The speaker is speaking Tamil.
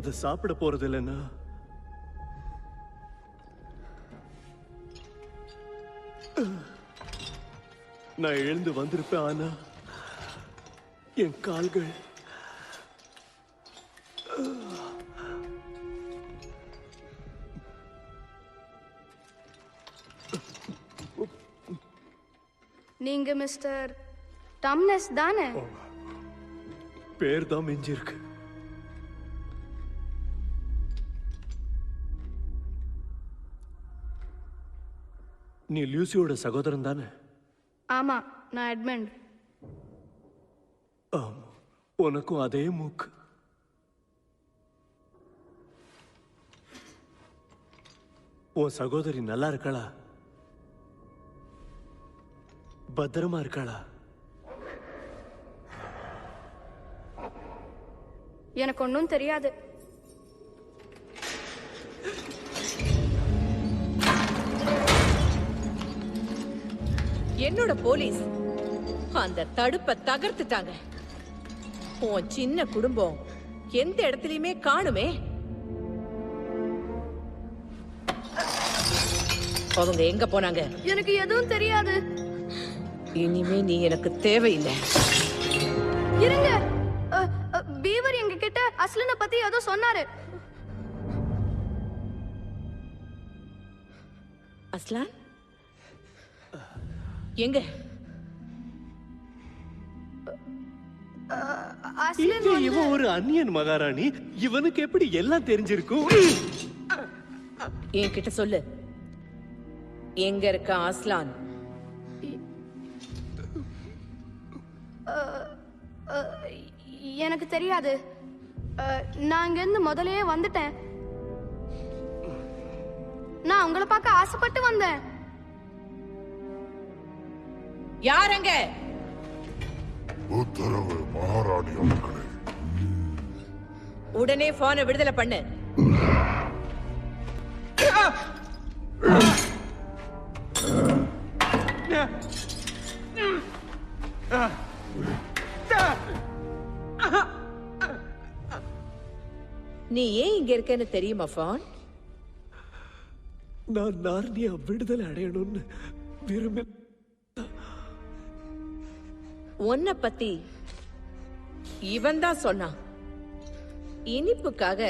அதை சாப்பிட போறது இல்லைன்னா நான் எழுந்து வந்திருப்பேன். ஆனா என் கால்கள் நீங்க மிஸ்டர் டம்னஸ் தானே? பேர் தான் மிஞ்சிருக்கு. நீ லூசியோட சகோதரன் தானே? ஆமா, நான் எட்மண்ட். ஆமா, உனக்கும் அதே மூக்கு. உன் சகோதரி நல்லா இருக்காளா? பத்திரமா இருக்காளா? எனக்கு ஒன்றும் தெரியாது. என்னோட போலீஸ் அந்த தடுப்பை தகர்த்துட்டாங்க. உன் சின்ன குடும்பம் எந்த இடத்துலயுமே காணுமே. அவங்க எங்க போனாங்க? எனக்கு எதுவும் தெரியாது. இனிமே நீ எனக்கு தேவையில்லை. இருங்க, பீவர் எங்க கிட்ட அஸ்லனை பத்தி ஏதோ சொன்னாரு. அஸ்லான் எங்க? அஸ்லன் இவன் ஒரு அந்நியன் மகாராணி. இவனுக்கு எப்படி எல்லாம் தெரிஞ்சிருக்கும்? என்கிட்ட சொல்லு, எங்க இருக்க அஸ்லான்? எனக்கு தெரியாது. நான் இங்கிருந்து முதலையே வந்துட்டேன். நான் உங்களை பார்க்க ஆசைப்பட்டு வந்தேன். யாரங்க? உத்தரவு மகாராணி அவர்களே. உடனே போனை விடுதலை பண்ணு. நீ ஏன் இங்க இருக்கன்னு தெரியுமா ஃபான்? நான் நார்னியா விடுதலை அடையணும்னு விரும்ப. உன்னை பத்தி இவன் தான் சொன்னான். இனிப்புக்காக